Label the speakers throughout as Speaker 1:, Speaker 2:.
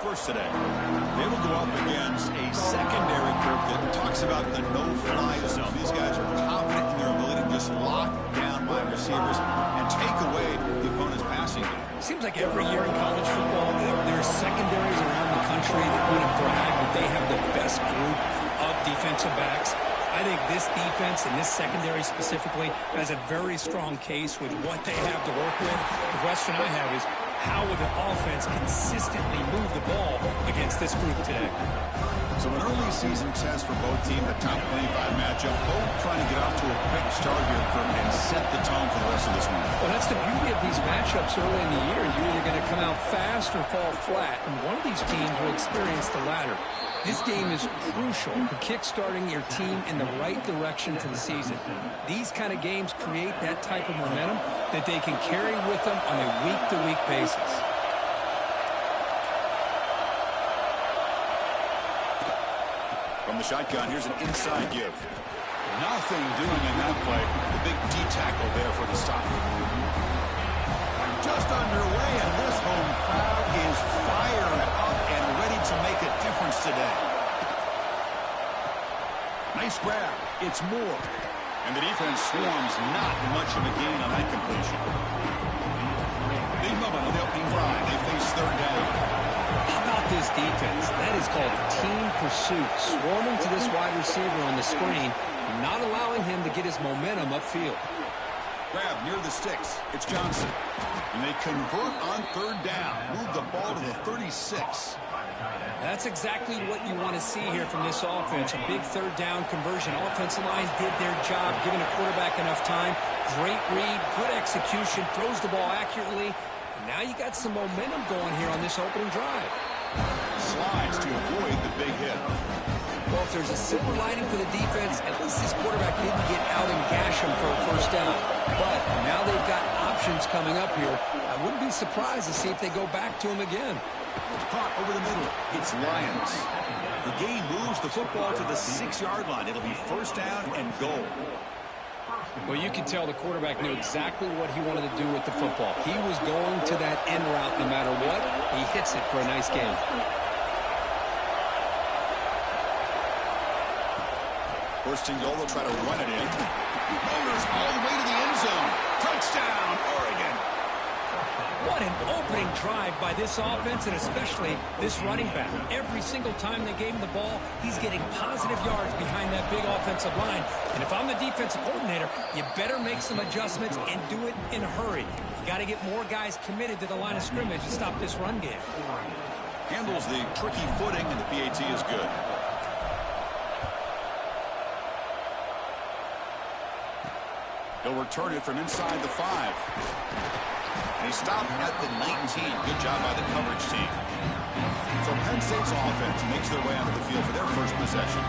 Speaker 1: first today. They will go up against a secondary group that talks about the no-fly zone. These guys are confident in their ability to just lock down wide receivers and take away the opponent's passing game.
Speaker 2: Seems like every year in college football, there are secondaries around the country that want to brag that they have the best group of defensive backs. I think this defense and this secondary specifically has a very strong case with what they have to work with. The question I have is, how will the offense consistently move the ball against this group today?
Speaker 1: So an early season test for both teams, the top 25 matchup. Both trying to get off to a quick start here and set the tone for the rest of this one.
Speaker 2: Well, that's the beauty of these matchups early in the year. You're either going to come out fast or fall flat, and one of these teams will experience the latter. This game is crucial for kickstarting your team in the right direction for the season. These kind of games create that type of momentum that they can carry with them on a week-to-week basis.
Speaker 1: From the shotgun, here's an inside give. Nothing doing in that play. The big D tackle there for the stop. Just underway, and this home crowd is fired up and ready to make a difference today. Nice grab. It's Moore. And the defense swarms not much of a gain on that completion. Big moment on the opening drive. They face third down.
Speaker 2: How about this defense? That is called team pursuit. Swarming to this wide receiver on the screen, not allowing him to get his momentum upfield.
Speaker 1: Grab near the sticks. It's Johnson. And they convert on third down. Move the ball to the 36.
Speaker 2: That's exactly what you want to see here from this offense. A big third down conversion. Offensive line did their job, giving a quarterback enough time. Great read, good execution, throws the ball accurately. And now you got some momentum going here on this opening drive.
Speaker 1: Slides to avoid the big hit.
Speaker 2: Well, if there's a silver lining for the defense, at least this quarterback didn't get out and gash him for a first down. But now they've got options coming up here. I wouldn't be surprised to see if they go back to him again.
Speaker 1: Caught over the middle. It's Lions. The game moves the football to the 6-yard line. It'll be first down and goal.
Speaker 2: Well, you can tell the quarterback knew exactly what he wanted to do with the football. He was going to that end route no matter what. He hits it for a nice game.
Speaker 1: First and goal, they'll try to run it in. Motors all the way to the end zone. Touchdown, Oregon.
Speaker 2: What an opening drive by this offense, and especially this running back. Every single time they gave him the ball, he's getting positive yards behind that big offensive line. And if I'm the defensive coordinator, you better make some adjustments and do it in a hurry. You got to get more guys committed to the line of scrimmage to stop this run game.
Speaker 1: Handles the tricky footing, and the PAT is good. He'll return it from inside the 5. And he stopped at the 19. Good job by the coverage team. So Penn State's offense makes their way onto the field for their first possession.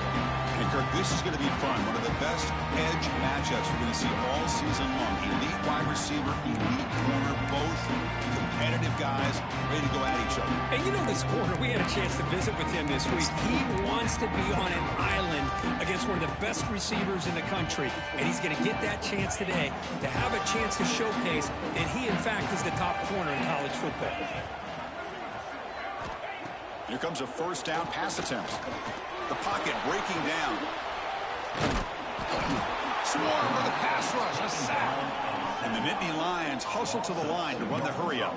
Speaker 1: And Kirk, this is going to be fun. One of the best edge matchups we're going to see all season long. Elite wide receiver, elite corner, both competitive guys ready to go at each other.
Speaker 2: And you know this corner, we had a chance to visit with him this week. He wants to be on an island against one of the best receivers in the country. And he's going to get that chance today to have a chance to showcase that he, in fact, is the top corner in college football.
Speaker 1: Here comes a first down pass attempt. The pocket breaking down. Swarm with a pass rush, a sack. And the Nittany Lions hustle to the line to run the hurry up.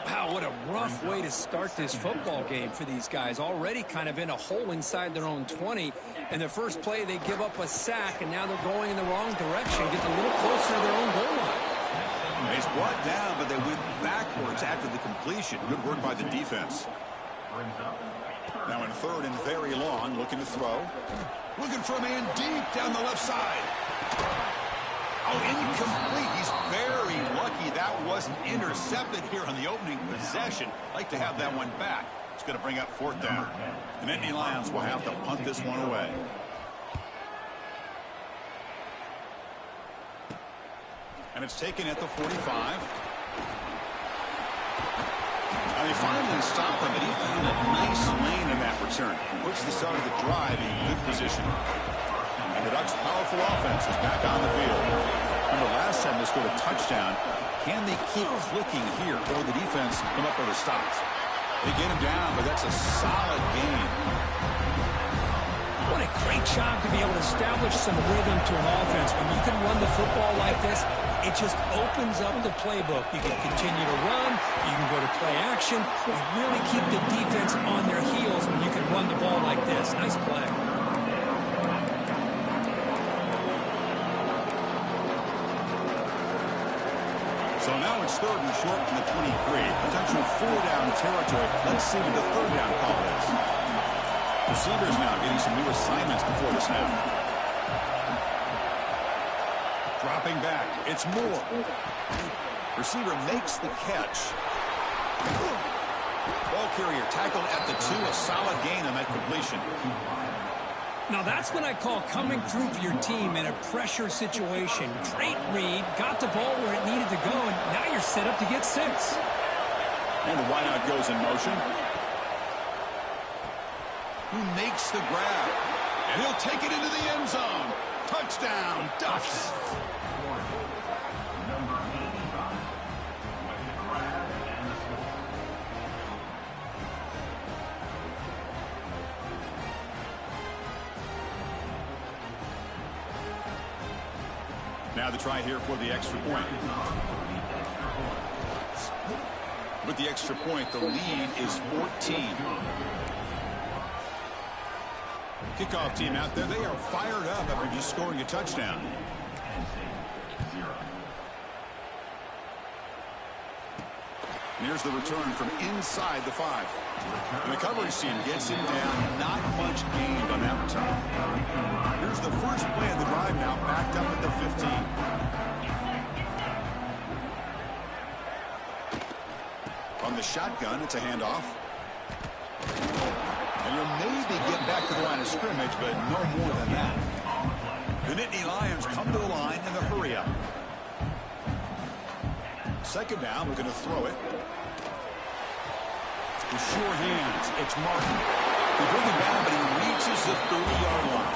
Speaker 2: Wow, what a rough way to start this football game for these guys. Already kind of in a hole inside their own 20. And the first play, they give up a sack, and now they're going in the wrong direction, getting a little closer to their own goal line.
Speaker 1: He's brought down, but they went backwards after the completion. Good work by the defense. Now in third and very long, looking to throw. Looking for a man deep down the left side. Oh, incomplete. He's very lucky that wasn't intercepted here on the opening possession. Like to have that one back. It's going to bring up fourth down. The Nittany Lions will have to punt this one away. And it's taken at the 45. And they finally stopped him, but he found a nice lane in that return. Puts the start of the drive in good position. And the Ducks' powerful offense is back on the field. Remember, last time they scored a touchdown. Can they keep clicking here, or the defense come up with a stop? They get him down, but that's a solid gain.
Speaker 2: What a great job to be able to establish some rhythm to an offense. When you can run the football like this, it just opens up the playbook. You can continue to run. You can go to play action. You really keep the defense on their heels when you can run the ball like this. Nice play.
Speaker 1: So now it's 3rd and short from the 23. Potential 4-down territory. Let's see what the 3rd down call is. Receivers now getting some new assignments before the snap. Dropping back. It's Moore. Receiver makes the catch. Ball carrier tackled at the 2. A solid gain on that completion.
Speaker 2: Now that's what I call coming through for your team in a pressure situation. Great read, got the ball where it needed to go, and now you're set up to get 6.
Speaker 1: And the wideout goes in motion. Who makes the grab? And he'll take it into the end zone. Touchdown, Ducks. Now the try here for the extra point. With the extra point, the lead is 14. Kickoff team out there, they are fired up after just scoring a touchdown. And here's the return from inside the 5. And the coverage team gets him down. Not much gained on that return. Here's the first play of the drive now, backed up at the 15. On the shotgun, it's a handoff. And you'll maybe get back to the line of scrimmage, but no more than that. The Nittany Lions come to the line in the hurry-up. 2nd down, we're going to throw it. With sure hands, it's Martin. They bring him down, but he reaches the 30-yard line.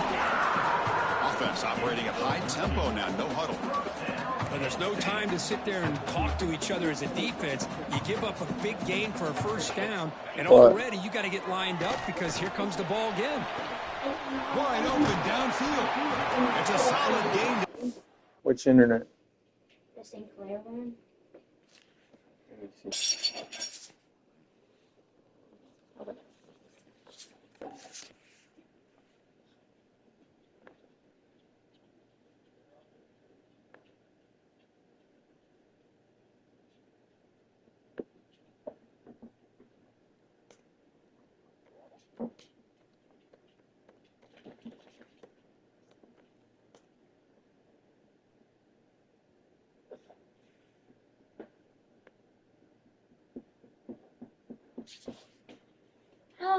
Speaker 1: Offense operating at high tempo now, no huddle.
Speaker 2: Well, there's no time to sit there and talk to each other as a defense. You give up a big gain for a 1st down, and already you got to get lined up because here comes the ball again.
Speaker 1: Wide open downfield. It's a solid gain.
Speaker 3: Which internet?
Speaker 4: The St. Clair one.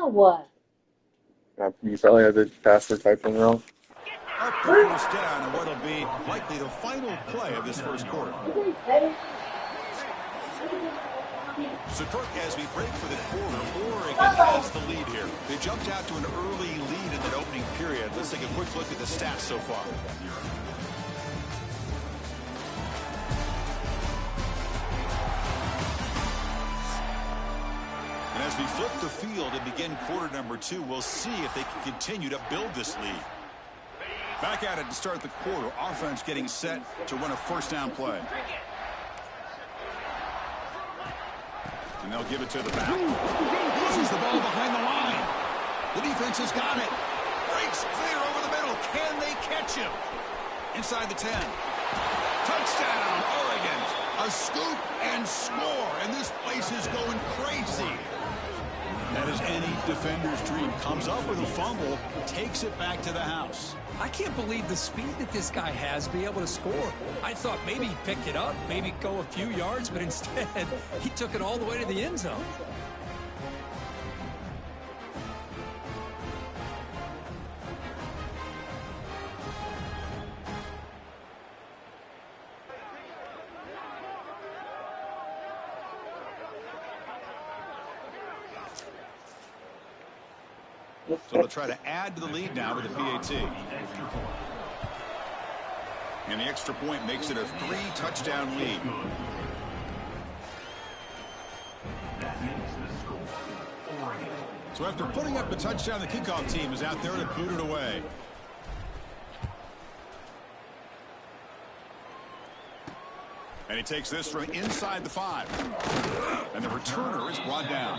Speaker 4: What?
Speaker 3: You probably had the password typed in wrong.
Speaker 1: Up the 1st down, and what'll be likely the final play of this 1st quarter. So, Kirk, as we break for the quarter, Oregon has the lead here. They jumped out to an early lead in that opening period. Let's take a quick look at the stats so far. And as we flip the field and begin quarter number 2, we'll see if they can continue to build this lead. Back at it to start the quarter. Offense getting set to run a 1st down play. And they'll give it to the back. Loses the ball behind the line. The defense has got it. Breaks clear over the middle. Can they catch him? Inside the 10. Touchdown, Oregon. A scoop and score. And this place is going crazy. That is any defender's dream. Comes up with a fumble, takes it back to the house.
Speaker 2: I can't believe the speed that this guy has to be able to score. I thought maybe he'd pick it up, maybe go a few yards, but instead he took it all the way to the end zone.
Speaker 1: So they'll try to add to the lead now with a PAT. And the extra point makes it a 3-touchdown lead. So after putting up the touchdown, the kickoff team is out there to boot it away. And he takes this from inside the 5. And the returner is brought down.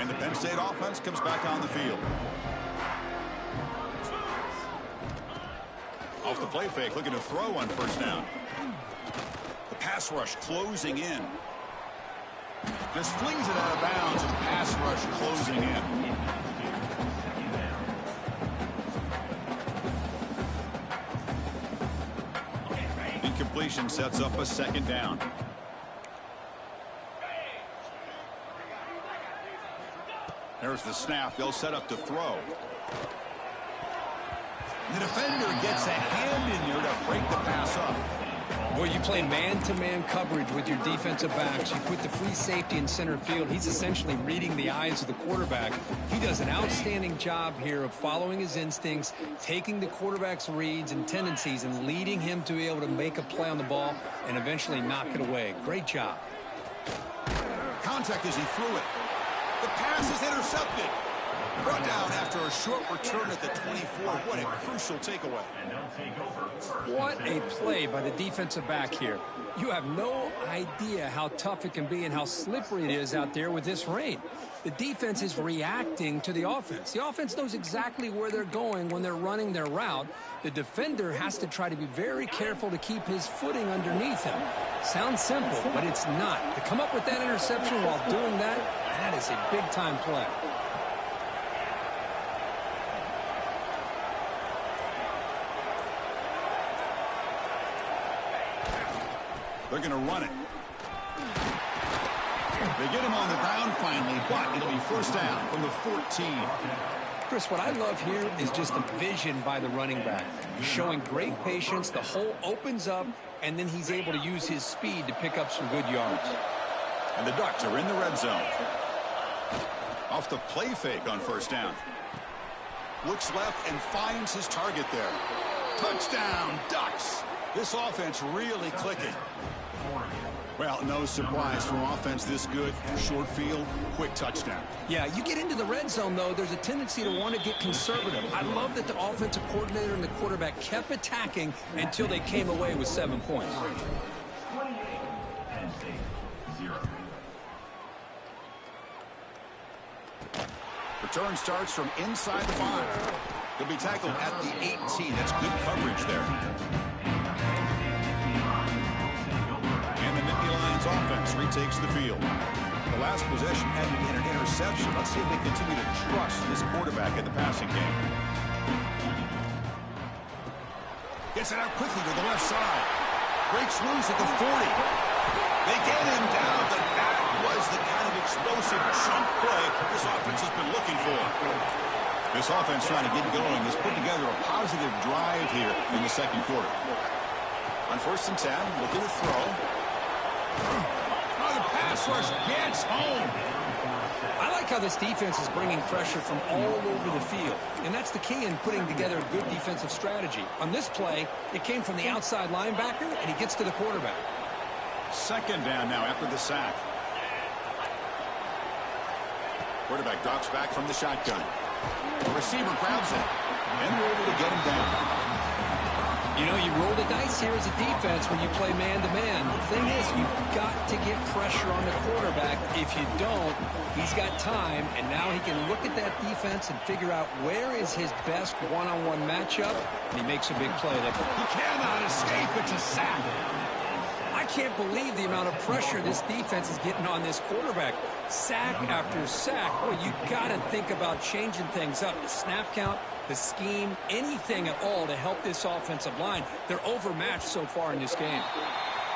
Speaker 1: And the Penn State offense comes back on the field. Off the play fake, looking to throw on first down. The pass rush closing in. Just flings it out of bounds, and the pass rush closing in. Incompletion sets up a second down. There's the snap. They'll set up to throw. The defender gets a hand in there to break the pass up.
Speaker 2: Well, you play man-to-man coverage with your defensive backs. You put the free safety in center field. He's essentially reading the eyes of the quarterback. He does an outstanding job here of following his instincts, taking the quarterback's reads and tendencies, and leading him to be able to make a play on the ball and eventually knock it away. Great job.
Speaker 1: Contact as he threw it. The pass is intercepted. Brought down after a short return at the 24. What a crucial takeaway.
Speaker 2: What a play by the defensive back here. You have no idea how tough it can be and how slippery it is out there with this rain. The defense is reacting to the offense. The offense knows exactly where they're going when they're running their route. The defender has to try to be very careful to keep his footing underneath him. Sounds simple, but it's not. To come up with that interception while doing that, that is a big-time play.
Speaker 1: They're going to run it. They get him on the ground finally, but it'll be first down from the 14.
Speaker 2: Chris, what I love here is just the vision by the running back. Showing great patience, the hole opens up, and then he's able to use his speed to pick up some good yards.
Speaker 1: And the Ducks are in the red zone. Off the play fake on first down. Looks left and finds his target there. Touchdown, Ducks! This offense really clicking. Well, no surprise from offense this good. Short field, quick touchdown.
Speaker 2: Yeah, you get into the red zone, though, there's a tendency to want to get conservative. I love that the offensive coordinator and the quarterback kept attacking until they came away with 7 points.
Speaker 1: Return starts from inside the 5. He'll be tackled at the 18. That's good coverage there. Offense retakes the field. The last possession ended in an interception. Let's see if they continue to trust this quarterback in the passing game. Gets it out quickly to the left side. Breaks loose at the 40. They get him down, but that was the kind of explosive chunk play this offense has been looking for. This offense trying to get going has put together a positive drive here in the second quarter. On first and 10, looking to throw. Oh, the pass rush gets home.
Speaker 2: I like how this defense is bringing pressure from all over the field, and that's the key in putting together a good defensive strategy. On this play, it came from the outside linebacker, and he gets to the quarterback.
Speaker 1: Second down now after the sack. Quarterback drops back from the shotgun. The receiver grabs it, and we're able to get him down.
Speaker 2: You know, you roll the dice here as a defense when you play man-to-man. The thing is, you've got to get pressure on the quarterback. If you don't, he's got time, and now he can look at that defense and figure out where is his best one-on-one matchup, and he makes a big play there.
Speaker 1: He cannot escape. It's a sack.
Speaker 2: I can't believe the amount of pressure this defense is getting on this quarterback. Sack after sack. Well, you got to think about changing things up. The snap count, the scheme, anything at all to help this offensive line. They're overmatched so far in this game.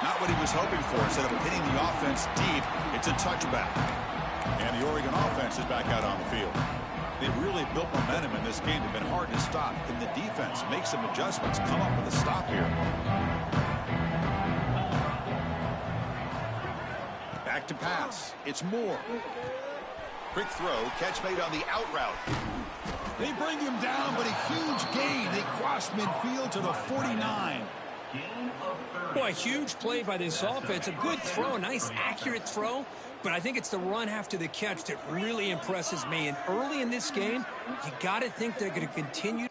Speaker 1: Not what he was hoping for. Instead of hitting the offense deep, it's a touchback. And the Oregon offense is back out on the field. They've really built momentum in this game. They've been hard to stop. Can the defense make some adjustments, come up with a stop here? Back to pass. It's Moore. Quick throw. Catch made on the out route. They bring him down, but a huge gain. They cross midfield to the 49.
Speaker 2: Boy, a huge play by this offense. A good throw, a nice accurate throw, but but I think it's the run after the catch that really impresses me. And early in this game, you got to think they're going to continue.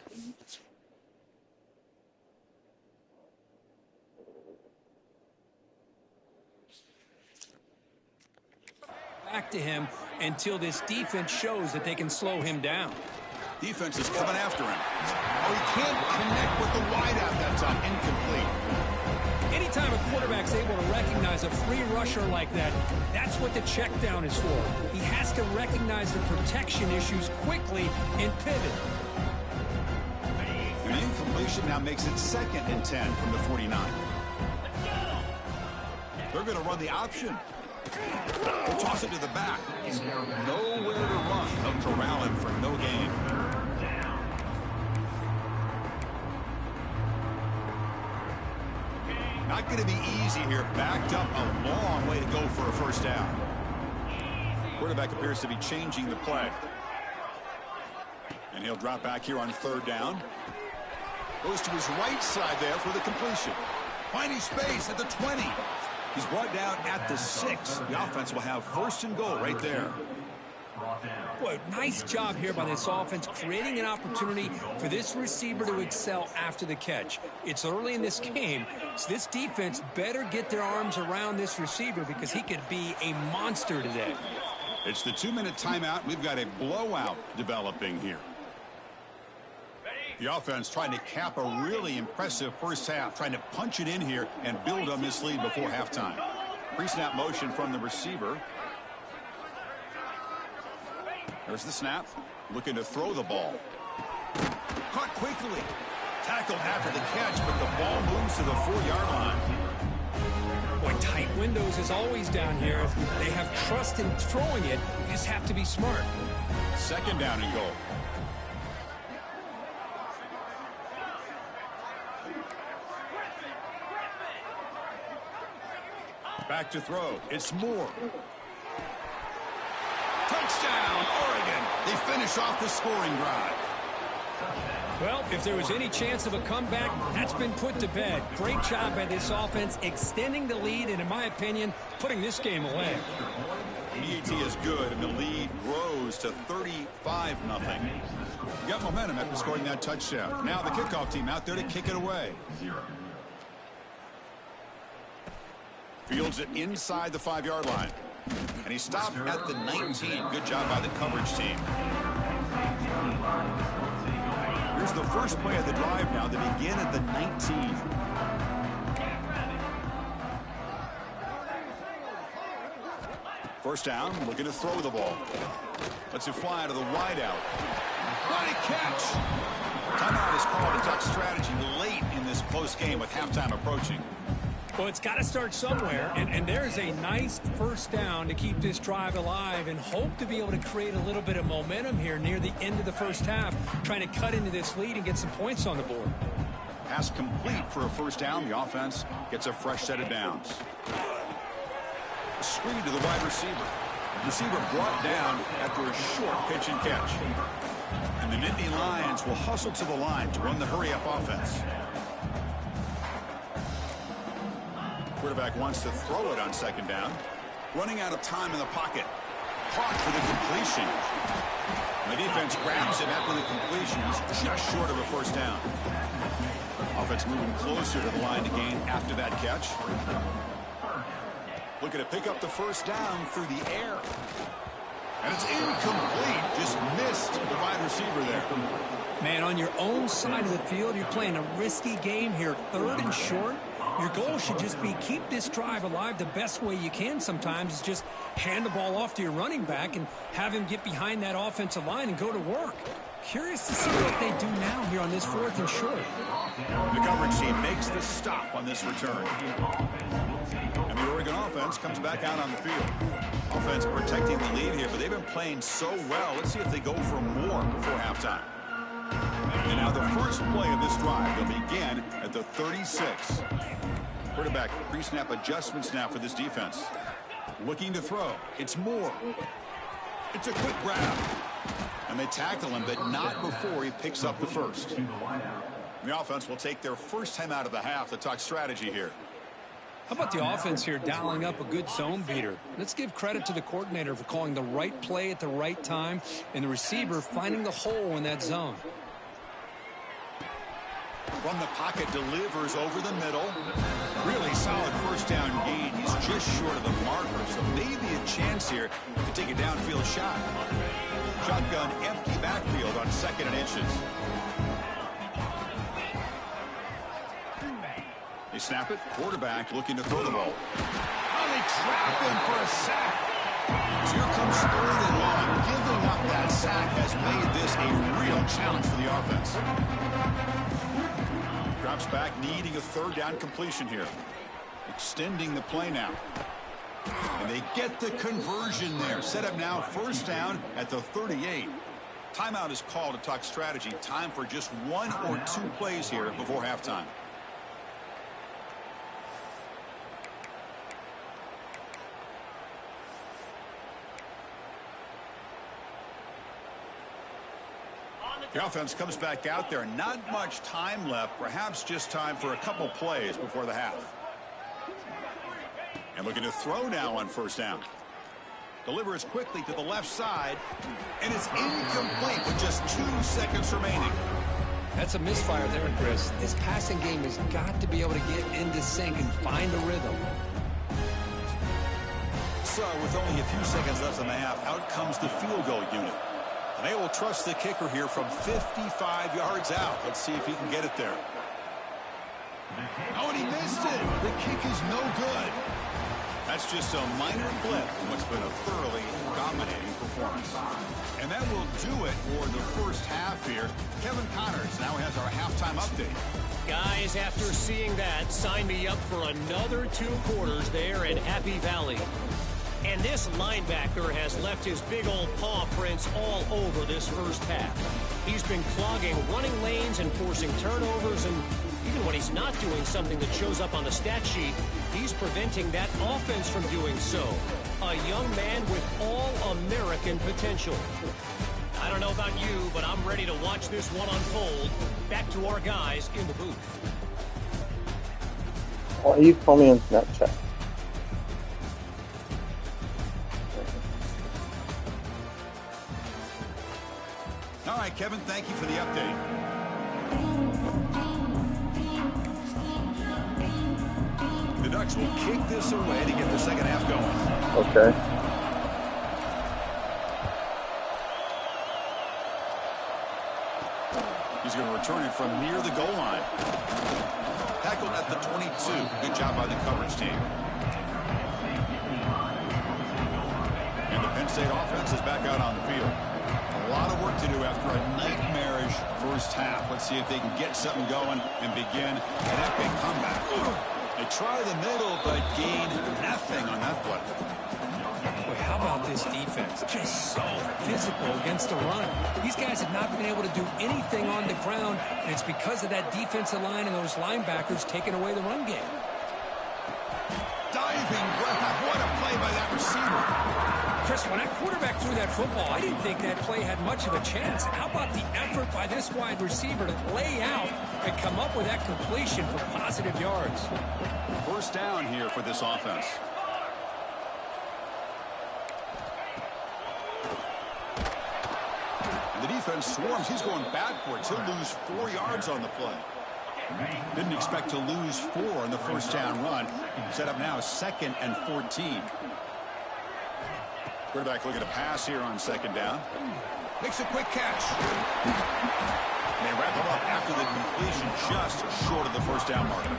Speaker 2: Back to him until this defense shows that they can slow him down.
Speaker 1: Defense is coming after him. Oh, he can't connect with the wideout that time. Incomplete.
Speaker 2: Anytime a quarterback's able to recognize a free rusher like that, that's what the check down is for. He has to recognize the protection issues quickly and pivot.
Speaker 1: An incompletion now makes it 2nd and 10 from the 49. They're going to run the option. They'll toss it to the back. He's nowhere to run. They'll corral him for no gain. Not going to be easy here. Backed up a long way to go for a first down. Quarterback appears to be changing the play. And he'll drop back here on 3rd down. Goes to his right side there for the completion. Finding space at the 20. He's brought down at the 6. The offense will have 1st and goal right there.
Speaker 2: Boy, nice job here by this offense, creating an opportunity for this receiver to excel after the catch. It's early in this game, so this defense better get their arms around this receiver because he could be a monster today.
Speaker 1: It's the 2-minute timeout. We've got a blowout developing here. The offense trying to cap a really impressive first half, trying to punch it in here and build on this lead before halftime. Pre-snap motion from the receiver. There's the snap. Looking to throw the ball. Caught quickly. Tackled after the catch, but the ball moves to the 4-yard line.
Speaker 2: Boy, tight windows is always down here. They have trust in throwing it. You just have to be smart.
Speaker 1: 2nd down and goal. Back to throw. It's Moore. Touchdown, Oregon. They finish off the scoring drive.
Speaker 2: Well, if there was any chance of a comeback, that's been put to bed. Great job by this offense, extending the lead, and in my opinion, putting this game away.
Speaker 1: BAT is good, and the lead grows to 35-0. Got momentum after scoring that touchdown. Now the kickoff team out there to kick it away. Fields it inside the 5-yard line. And he stopped at the 19. Good job by the coverage team. Here's the first play of the drive now. They begin at the 19. First down, looking to throw the ball. Lets it fly to the wideout. What a catch! Timeout is called. Attack strategy late in this close game with halftime approaching.
Speaker 2: Well, it's got to start somewhere, and there's a nice first down to keep this drive alive and hope to be able to create a little bit of momentum here near the end of the first half, trying to cut into this lead and get some points on the board.
Speaker 1: Pass complete for a first down. The offense gets a fresh set of downs. A screen to the wide receiver. Receiver brought down after a short pitch and catch. And the Nittany Lions will hustle to the line to run the hurry-up offense. Quarterback wants to throw it on 2nd down. Running out of time in the pocket. Caught for the completion. And the defense grabs him after the completion. He's just short of a first down. Offense moving closer to the line to gain after that catch. Looking to pick up the first down through the air. And it's incomplete. Just missed the wide receiver there.
Speaker 2: Man, on your own side of the field, you're playing a risky game here. 3rd and short. Your goal should just be keep this drive alive the best way you can sometimes is just hand the ball off to your running back and have him get behind that offensive line and go to work. Curious to see what they do now here on this 4th and short.
Speaker 1: The coverage team makes the stop on this return. And the Oregon offense comes back out on the field. Offense protecting the lead here, but they've been playing so well. Let's see if they go for more before halftime. And now the first play of this drive will begin at the 36. Quarterback pre-snap adjustments now for this defense. Looking to throw. It's Moore. It's a quick grab. And they tackle him, but not before he picks up the first. The offense will take their first time out of the half to talk strategy here.
Speaker 2: How about the offense here dialing up a good zone beater? Let's give credit to the coordinator for calling the right play at the right time and the receiver finding the hole in that zone.
Speaker 1: From the pocket, delivers over the middle. Really solid first down gain. He's just short of the marker, so maybe a chance here to take a downfield shot. Shotgun, empty backfield on 2nd and inches. They snap it. Quarterback looking to throw the ball. Oh, they trap him for a sack. So here comes 3rd and long. Giving up that sack has made this a real challenge for the offense. Drops back, needing a 3rd down completion here. Extending the play now. And they get the conversion there. Set up now, 1st down at the 38. Timeout is called to talk strategy. Time for just 1 or 2 plays here before halftime. The offense comes back out there. Not much time left. Perhaps just time for a couple plays before the half. And looking to throw now on 1st down. Delivers quickly to the left side. And it's incomplete with just 2 seconds remaining.
Speaker 2: That's a misfire there, Chris. This passing game has got to be able to get into sync and find a rhythm.
Speaker 1: So with only a few seconds left in the half, out comes the field goal unit. And they will trust the kicker here from 55 yards out. Let's see if he can get it there. Oh, and he missed it. The kick is no good. That's just a minor blip in what's been a thoroughly dominating performance. And that will do it for the first half here. Kevin Connors now has our halftime update.
Speaker 5: Guys, after seeing that, sign me up for another 2 quarters there in Happy Valley. And this linebacker has left his big old paw prints all over this first half. He's been clogging running lanes and forcing turnovers, and even when he's not doing something that shows up on the stat sheet, he's preventing that offense from doing so. A young man with all-American potential. I don't know about you, but I'm ready to watch this one unfold. Back to our guys in the booth.
Speaker 3: Why are you calling me on Snapchat?
Speaker 1: All right, Kevin, thank you for the update. The Ducks will kick this away to get the second half going.
Speaker 3: Okay.
Speaker 1: He's going to return it from near the goal line. Tackled at the 22. Good job by the coverage team. And the Penn State offense is back out on the field. A lot of work to do after a nightmarish first half. Let's see if they can get something going and begin an epic comeback. They try the middle, but gain nothing on that play.
Speaker 2: Boy, how about this defense? Just so physical against the run. These guys have not been able to do anything on the ground, and it's because of that defensive line and those linebackers taking away the run game.
Speaker 1: Diving grab. What a play by that receiver.
Speaker 2: Chris, when that quarterback threw that football, I didn't think that play had much of a chance. How about the effort by this wide receiver to lay out and come up with that completion for positive yards?
Speaker 1: First down here for this offense. And the defense swarms. He's going backwards. He'll lose 4 yards on the play. Didn't expect to lose 4 on the first down run. Set up now 2nd and 14. Quarterback looking to pass here on 2nd down. Makes a quick catch. And they wrap him up after the completion, just short of the first down marker.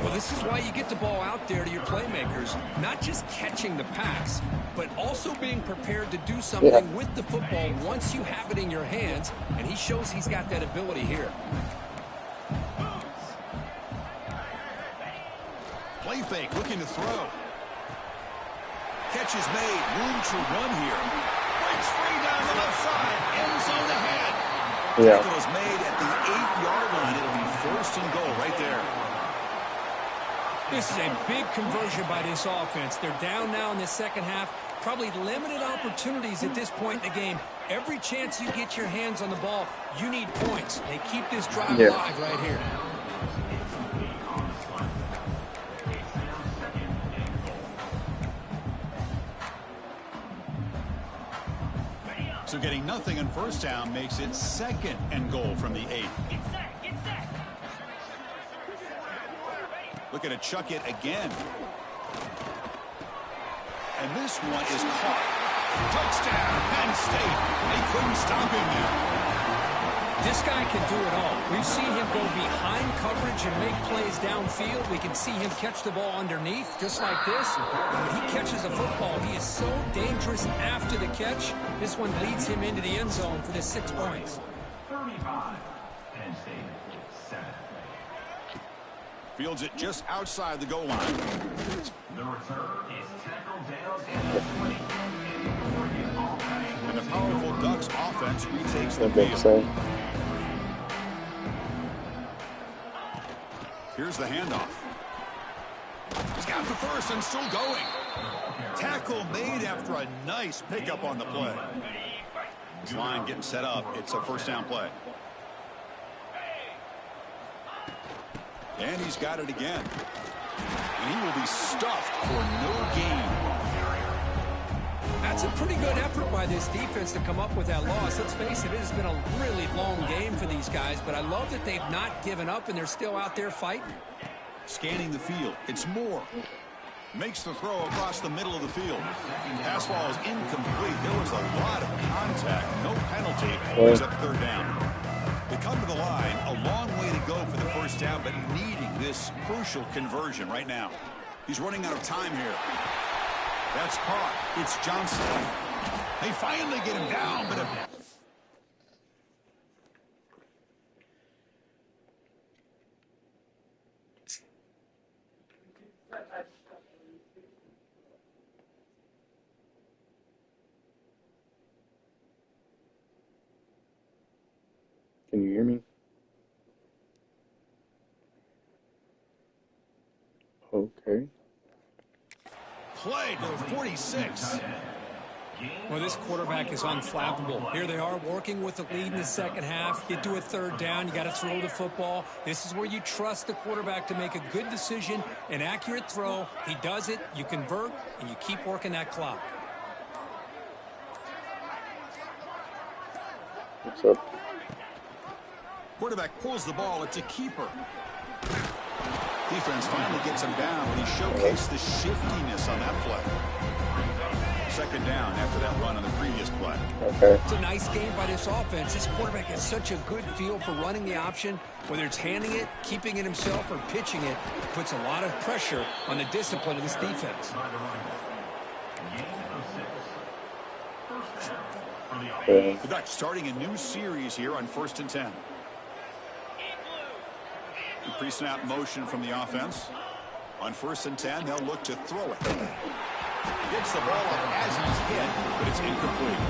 Speaker 2: Well, this is why you get the ball out there to your playmakers. Not just catching the pass, but also being prepared to do something with the football once you have it in your hands. And he shows he's got that ability here.
Speaker 1: Play fake, looking to throw. Catch is made. Room to run here. Breaks free down the left side. End zone ahead. Tackle is made at the 8-yard line. It'll be 1st and goal right there.
Speaker 2: This is a big conversion by this offense. They're down now in the second half. Probably limited opportunities at this point in the game. Every chance you get your hands on the ball, you need points. They keep this drive alive right here.
Speaker 1: So getting nothing on first down makes it 2nd and goal from the 8. Looking to chuck it again. And this one is caught. Touchdown, Penn State. They couldn't stop him there.
Speaker 2: This guy can do it all. We've seen him go behind coverage and make plays downfield. We can see him catch the ball underneath, just like this. And when he catches a football, he is so dangerous after the catch. This one leads him into the end zone for the 6 points.
Speaker 6: 35. Penn State 7.
Speaker 1: Fields it just outside the goal line.
Speaker 6: The return is tackled down at the 20.
Speaker 1: And the powerful Ducks offense retakes the
Speaker 3: I think
Speaker 1: field.
Speaker 3: so.
Speaker 1: Here's the handoff. He's got the first and still going. Tackle made after a nice pickup on the play. This line getting set up. It's a first down play. And he's got it again. And he will be stuffed for no gain.
Speaker 2: That's a pretty good effort by this defense to come up with that loss. Let's face it, it has been a really long game for these guys, but I love that they've not given up and they're still out there fighting.
Speaker 1: Scanning the field. It's Moore. Makes the throw across the middle of the field. Pass ball is incomplete. There was a lot of contact. No penalty except 3rd down. They come to the line. A long way to go for the first down, but needing this crucial conversion right now. He's running out of time here. That's caught. It's Johnson. They finally get him down, but
Speaker 3: Can you hear me? Okay.
Speaker 1: play to 46.
Speaker 2: Well, this quarterback is unflappable. Here they are working with the lead in the second half. Get to a 3rd down. You got to throw the football. This is where you trust the quarterback to make a good decision, an accurate throw. He does it. You convert, and you keep working that clock.
Speaker 3: What's up?
Speaker 1: Quarterback pulls the ball. It's a keeper. Defense finally gets him down, and he showcased the shiftiness on that play. 2nd down after that run on the previous play.
Speaker 3: Okay.
Speaker 2: It's a nice game by this offense. This quarterback has such a good feel for running the option. Whether it's handing it, keeping it himself, or pitching it, puts a lot of pressure on the discipline of this defense.
Speaker 3: Okay.
Speaker 1: The Ducks starting a new series here on 1st and 10. Pre-snap motion from the offense. On 1st and 10, they'll look to throw it. Gets the ball up as he's hit, but it's incomplete.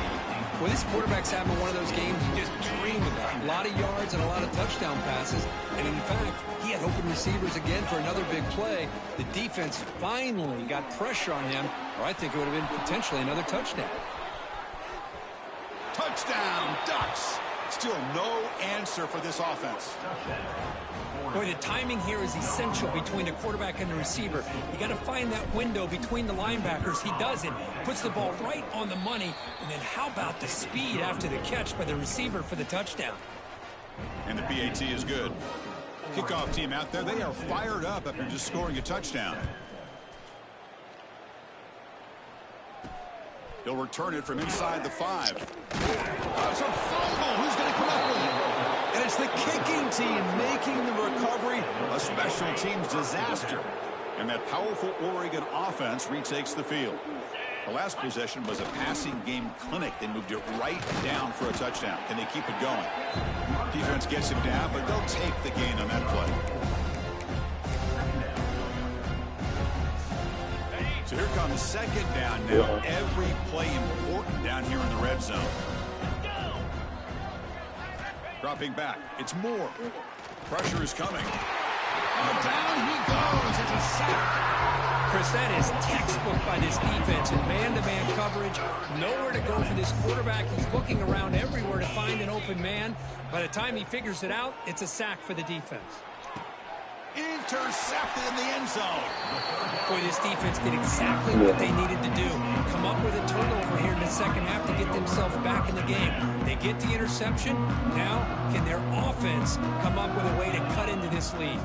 Speaker 2: Well, this quarterback's having one of those games you just dream about. A lot of yards and a lot of touchdown passes. And in fact, he had open receivers again for another big play. The defense finally got pressure on him, or I think it would have been potentially another touchdown.
Speaker 1: Touchdown, Ducks. Still no answer for this offense.
Speaker 2: Boy, the timing here is essential between the quarterback and the receiver. You got to find that window between the linebackers. He does it, puts the ball right on the money, and then how about the speed after the catch by the receiver for the touchdown?
Speaker 1: And the PAT is good. Kickoff team out there, they are fired up after just scoring a touchdown. He'll return it from inside the 5. It's a fumble. Who's going to come up with it? And it's the kicking team making the recovery a special teams disaster. And that powerful Oregon offense retakes the field. The last possession was a passing game clinic. They moved it right down for a touchdown. Can they keep it going? Defense gets him down, but they'll take the gain on that play. So here comes 2nd down now. Every play important down here in the red zone. Dropping back. It's Moore. Pressure is coming. Down he goes. It's a sack.
Speaker 2: Chris, that is textbook by this defense in man-to-man coverage. Nowhere to go for this quarterback. He's looking around everywhere to find an open man. By the time he figures it out, it's a sack for the defense.
Speaker 1: Intercepted in the end zone.
Speaker 2: Boy, this defense did exactly what they needed to do. Come up with a turnover here in the second half to get themselves back back in the game. They get the interception. Now, can their offense come up with a way to cut into this lead?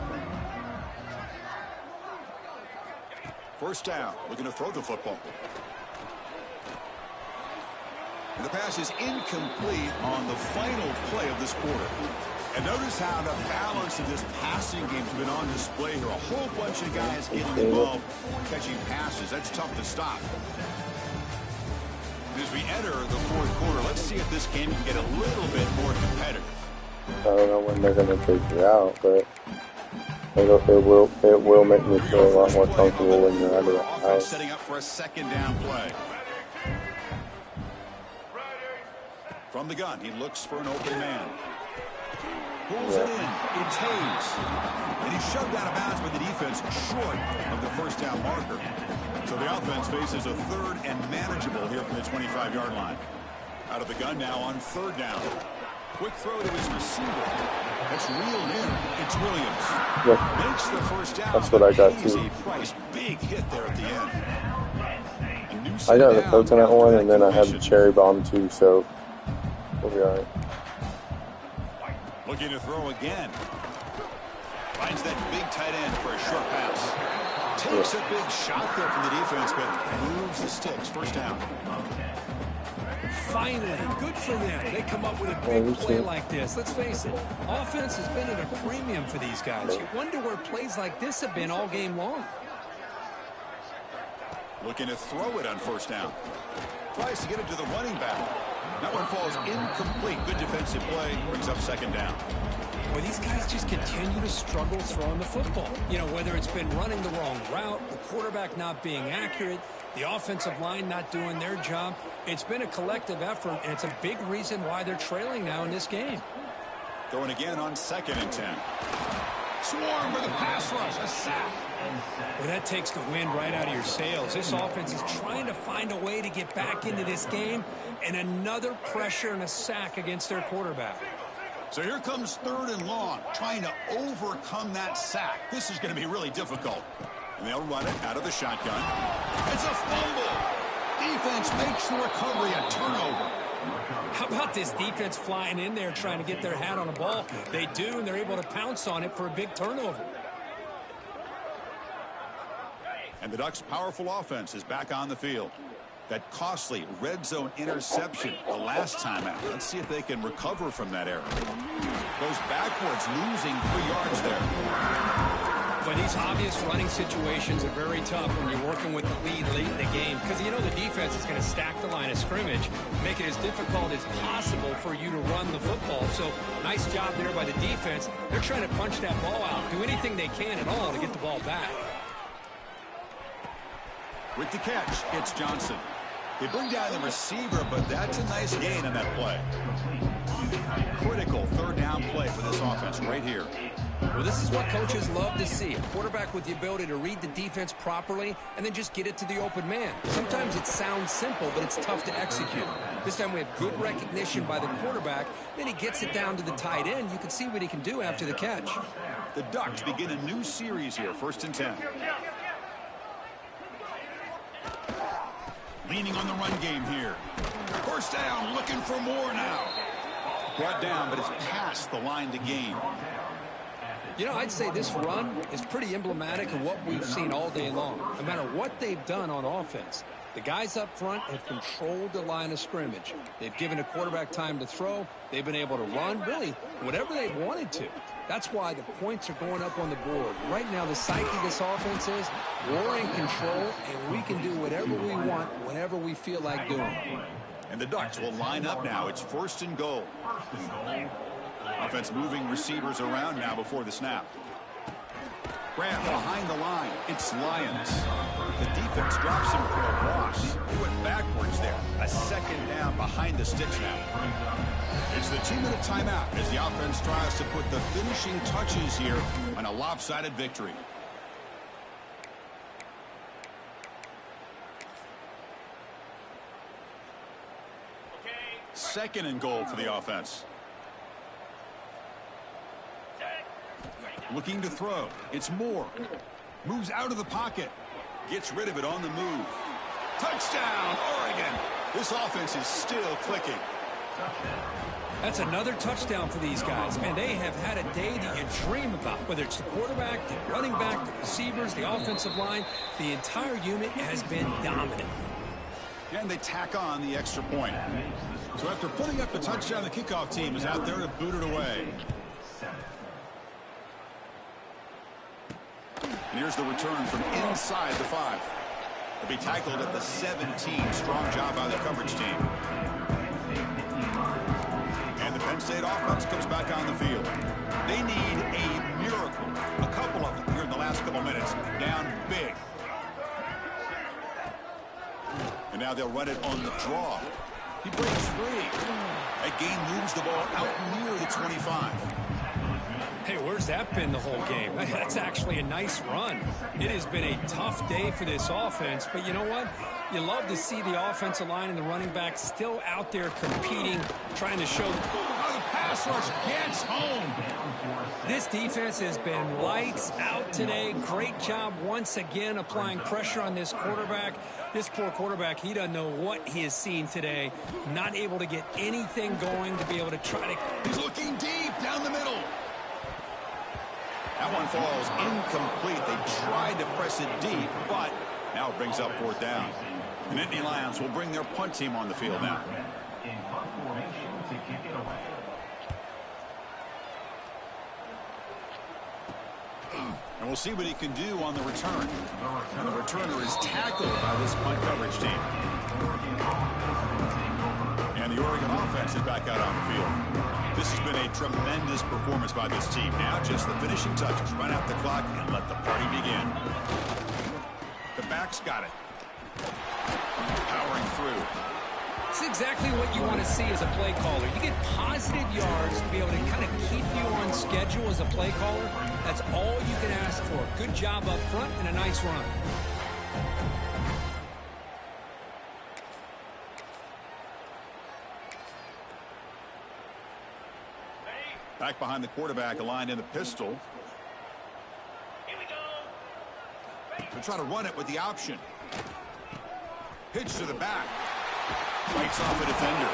Speaker 1: First down, looking to throw the football. And the pass is incomplete on the final play of this quarter. And notice how the balance of this passing game has been on display here. A whole bunch of guys getting involved, catching passes. That's tough to stop. As we enter the fourth quarter, let's see if this game can get a little bit more competitive.
Speaker 3: I don't know when they're going to take you out, but it will make me feel a lot more comfortable when you're out of the house.
Speaker 1: Setting up for a second down play. From the gun, he looks for an open man. Pulls it in. It's Hayes. And he's shoved out of bounds by the defense short of the first down marker. So the offense faces a third and manageable here from the 25-yard line. Out of the gun now on third down. Quick throw to his receiver. That's reeled in. It's Williams.
Speaker 3: Yeah.
Speaker 1: Makes the first down.
Speaker 3: That's what I got too.
Speaker 1: Price, big hit there at the end.
Speaker 3: I got the coconut one, and then I had the cherry bomb too, so we'll be all right.
Speaker 1: Looking to throw again. Finds that big tight end for a short pass. Takes a big shot there from the defense, but moves the sticks. First down.
Speaker 2: Finally, good for them. They come up with a big play like this. Let's face it, offense has been at a premium for these guys. You wonder where plays like this have been all game long.
Speaker 1: Looking to throw it on first down. Tries to get it to the running back. That one falls incomplete. Good defensive play. Brings up second down.
Speaker 2: Well, these guys just continue to struggle throwing the football. You know, whether it's been running the wrong route, the quarterback not being accurate, the offensive line not doing their job. It's been a collective effort, and it's a big reason why they're trailing now in this game.
Speaker 1: Throwing again on 2nd and 10. Swarm with a pass rush, a sack.
Speaker 2: Well, that takes the wind right out of your sails. This offense is trying to find a way to get back into this game, and another pressure and a sack against their quarterback.
Speaker 1: So here comes 3rd and long, trying to overcome that sack. This is going to be really difficult. And they'll run it out of the shotgun. It's a fumble. Defense makes the recovery a turnover.
Speaker 2: How about this defense flying in there trying to get their hat on the ball? They do, and they're able to pounce on it for a big turnover.
Speaker 1: And the Ducks' powerful offense is back on the field. That costly red zone interception the last time out. Let's see if they can recover from that error. Goes backwards, losing 3 yards there.
Speaker 2: But these obvious running situations are very tough when you're working with the lead late in the game, because you know the defense is going to stack the line of scrimmage, make it as difficult as possible for you to run the football. So nice job there by the defense. They're trying to punch that ball out, do anything they can at all to get the ball back.
Speaker 1: With the catch, it's Johnson. They bring down the receiver, but that's a nice gain on that play. Critical 3rd down play for this offense right here.
Speaker 2: Well, this is what coaches love to see. A quarterback with the ability to read the defense properly and then just get it to the open man. Sometimes it sounds simple, but it's tough to execute. This time we have good recognition by the quarterback. Then he gets it down to the tight end. You can see what he can do after the catch.
Speaker 1: The Ducks begin a new series here, 1st and 10. Leaning on the run game here. First down, looking for more now. Brought down, but it's past the line to gain.
Speaker 2: You know, I'd say this run is pretty emblematic of what we've seen all day long. No matter what they've done on offense, the guys up front have controlled the line of scrimmage. They've given a quarterback time to throw. They've been able to run, really, whatever they've wanted to. That's why the points are going up on the board. Right now, the psyche of this offense is we're in control, and we can do whatever we want whenever we feel like doing it.
Speaker 1: And the Ducks will line up now. It's 1st and goal. Offense moving receivers around now before the snap. Grant behind the line. It's Lions. The defense drops him for a loss. He went backwards there. A 2nd down behind the sticks now. It's the 2-minute timeout as the offense tries to put the finishing touches here on a lopsided victory. Second and goal for the offense. Looking to throw. It's Moore. Moves out of the pocket. Gets rid of it on the move. Touchdown, Oregon. This offense is still clicking.
Speaker 2: That's another touchdown for these guys. Man, they have had a day that you dream about, whether it's the quarterback, the running back, the receivers, the offensive line. The entire unit has been dominant.
Speaker 1: And they tack on the extra point. So after putting up the touchdown, the kickoff team is out there to boot it away. And here's the return from inside the 5. They'll be tackled at the 17. Strong job by the coverage team. And the Penn State offense comes back on the field. They need a miracle. A couple of them here in the last couple minutes. Down big. And now they'll run it on the draw. He breaks free. That gain moves the ball out near the 25.
Speaker 2: Hey, where's that been the whole game? That's actually a nice run. It has been a tough day for this offense, but you know what? You love to see the offensive line and the running back still out there competing, trying to show.
Speaker 1: Oh, the pass rush gets home.
Speaker 2: This defense has been lights out today. Great job once again applying pressure on this quarterback. This poor quarterback, he doesn't know what he has seen today. Not able to get anything going to be able to try to.
Speaker 1: He's looking deep down the middle. That one falls incomplete. They tried to press it deep, but now it brings up 4th down. And Nittany Lions will bring their punt team on the field now. And we'll see what he can do on the return. And the returner is tackled by this punt coverage team. And the Oregon offense is back out on the field. This has been a tremendous performance by this team. Now just the finishing touches. Run out the clock and let the party begin. The back's got it. Powering through.
Speaker 2: It's exactly what you want to see as a play caller. You get positive yards to be able to kind of keep you on schedule as a play caller. That's all you can ask for. Good job up front and a nice run.
Speaker 1: Back behind the quarterback, aligned in the pistol.
Speaker 5: Here we go.
Speaker 1: They'll try to run it with the option. Pitch to the back. Fights off a defender.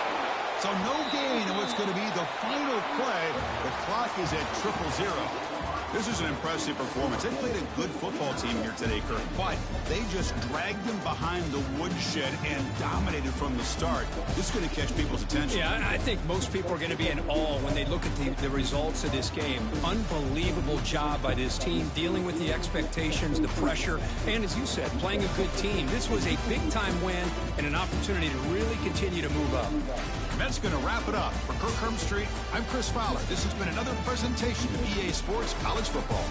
Speaker 1: So no gain in what's going to be the final play. The clock is at 0-0. This is an impressive performance. They played a good football team here today, Kirk, but they just dragged them behind the woodshed and dominated from the start. This is going to catch people's attention.
Speaker 2: Yeah, I think most people are going to be in awe when they look at the results of this game. Unbelievable job by this team, dealing with the expectations, the pressure, and as you said, playing a good team. This was a big-time win and an opportunity to really continue to move up.
Speaker 1: And that's going to wrap it up. For Kirk Street, I'm Chris Fowler. This has been another presentation of EA Sports College Football.